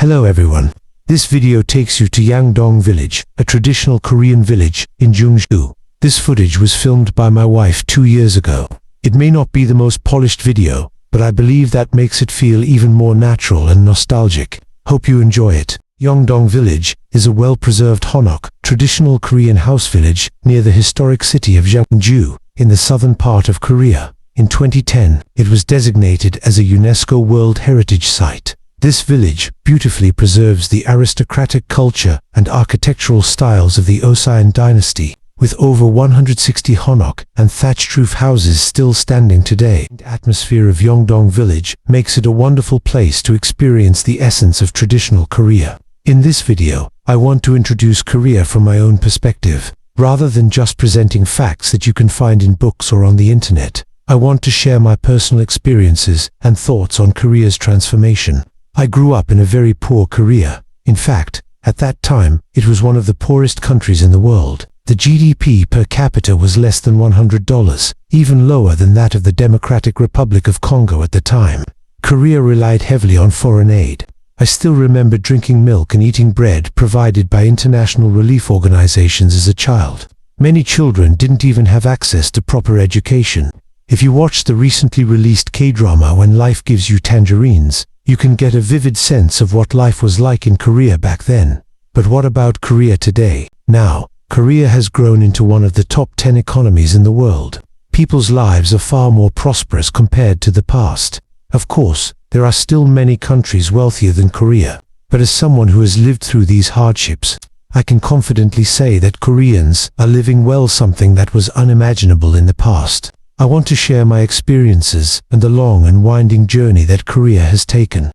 Hello everyone. This video takes you to Yangdong Village, a traditional Korean village in Jungju. This footage was filmed by my wife 2 years ago. It may not be the most polished video, but I believe that makes it feel even more natural and nostalgic. Hope you enjoy it. Yangdong Village is a well-preserved Hanok, traditional Korean house village near the historic city of Jungju in the southern part of Korea. In 2010, it was designated as a UNESCO World Heritage Site. This village beautifully preserves the aristocratic culture and architectural styles of the Joseon dynasty, with over 160 Hanok and thatched roof houses still standing today. The atmosphere of Yangdong Village makes it a wonderful place to experience the essence of traditional Korea. In this video, I want to introduce Korea from my own perspective. Rather than just presenting facts that you can find in books or on the internet, I want to share my personal experiences and thoughts on Korea's transformation. I grew up in a very poor Korea. In fact, at that time, it was one of the poorest countries in the world. The GDP per capita was less than $100, even lower than that of the Democratic Republic of Congo at the time. Korea relied heavily on foreign aid. I still remember drinking milk and eating bread provided by international relief organizations as a child. Many children didn't even have access to proper education. If you watch the recently released K-drama When Life Gives You Tangerines, you can get a vivid sense of what life was like in Korea back then. But what about Korea today? Now, Korea has grown into one of the top 10 economies in the world. People's lives are far more prosperous compared to the past. Of course, there are still many countries wealthier than Korea, but as someone who has lived through these hardships, I can confidently say that Koreans are living well, something that was unimaginable in the past. I want to share my experiences and the long and winding journey that Korea has taken.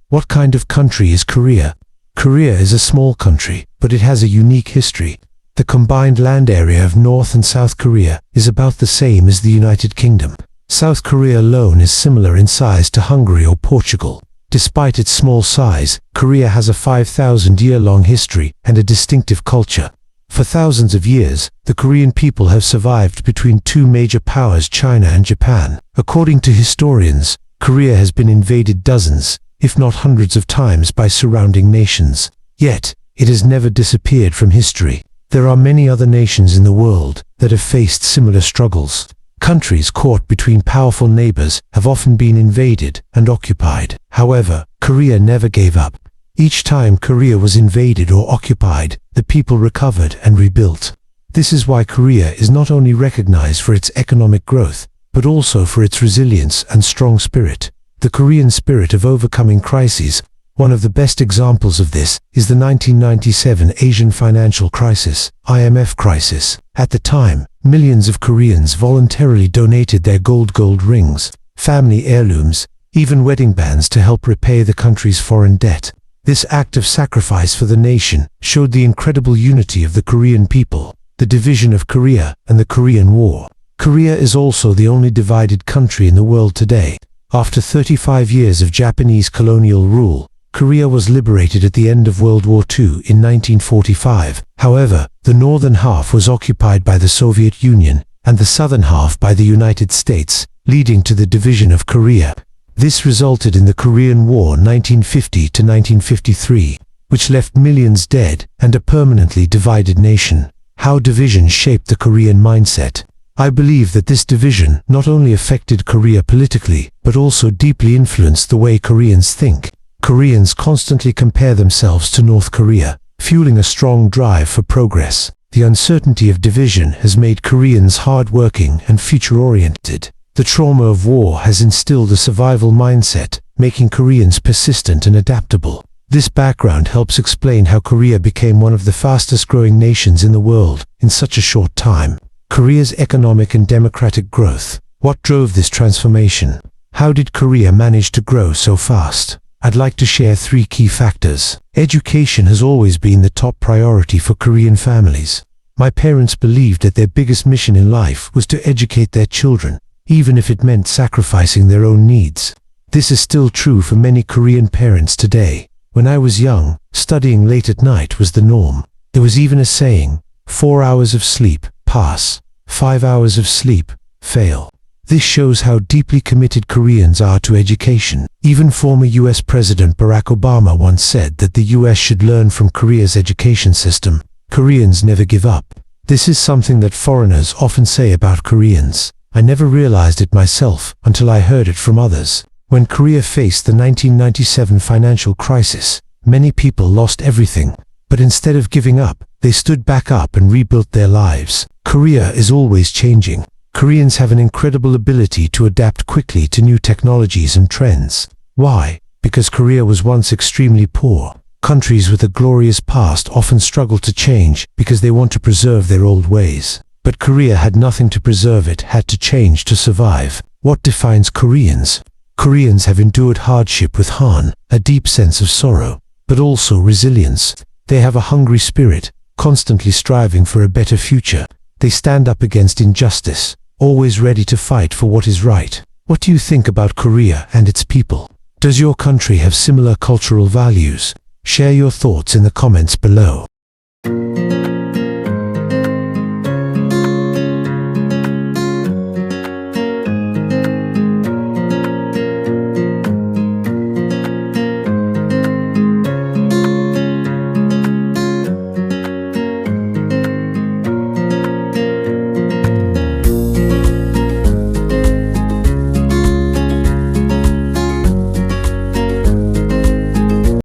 What kind of country is Korea? Korea is a small country, but it has a unique history. The combined land area of North and South Korea is about the same as the United Kingdom. South Korea alone is similar in size to Hungary or Portugal. Despite its small size, Korea has a 5,000-year-long history and a distinctive culture. For thousands of years, the Korean people have survived between two major powers, China and Japan. According to historians, Korea has been invaded dozens, if not hundreds of times by surrounding nations. Yet, it has never disappeared from history. There are many other nations in the world that have faced similar struggles. Countries caught between powerful neighbors have often been invaded and occupied. However, Korea never gave up. Each time Korea was invaded or occupied, the people recovered and rebuilt. This is why Korea is not only recognized for its economic growth, but also for its resilience and strong spirit. The Korean spirit of overcoming crises. One of the best examples of this is the 1997 Asian financial crisis, IMF crisis. At the time, millions of Koreans voluntarily donated their gold rings, family heirlooms, even wedding bands to help repay the country's foreign debt. This act of sacrifice for the nation showed the incredible unity of the Korean people. The division of Korea and the Korean War. Korea is also the only divided country in the world today. After 35 years of Japanese colonial rule, Korea was liberated at the end of World War II in 1945. However, the northern half was occupied by the Soviet Union and the southern half by the United States, leading to the division of Korea. This resulted in the Korean War 1950 to 1953, which left millions dead and a permanently divided nation. How division shaped the Korean mindset. I believe that this division not only affected Korea politically, but also deeply influenced the way Koreans think. Koreans constantly compare themselves to North Korea, fueling a strong drive for progress. The uncertainty of division has made Koreans hard-working and future-oriented. The trauma of war has instilled a survival mindset, making Koreans persistent and adaptable. This background helps explain how Korea became one of the fastest-growing nations in the world in such a short time. Korea's economic and democratic growth. What drove this transformation? How did Korea manage to grow so fast? I'd like to share 3 key factors. Education has always been the top priority for Korean families. My parents believed that their biggest mission in life was to educate their children, even if it meant sacrificing their own needs. This is still true for many Korean parents today. When I was young, studying late at night was the norm. There was even a saying, 4 hours of sleep, pass. 5 hours of sleep, fail. This shows how deeply committed Koreans are to education. Even former US President Barack Obama once said that the US should learn from Korea's education system. Koreans never give up. This is something that foreigners often say about Koreans. I never realized it myself until I heard it from others. When Korea faced the 1997 financial crisis, many people lost everything. But instead of giving up, they stood back up and rebuilt their lives. Korea is always changing. Koreans have an incredible ability to adapt quickly to new technologies and trends. Why? Because Korea was once extremely poor. Countries with a glorious past often struggle to change because they want to preserve their old ways. But Korea had nothing to preserve, it had to change to survive. What defines Koreans? Koreans have endured hardship with Han, a deep sense of sorrow, but also resilience. They have a hungry spirit, constantly striving for a better future. They stand up against injustice, always ready to fight for what is right. What do you think about Korea and its people? Does your country have similar cultural values? Share your thoughts in the comments below.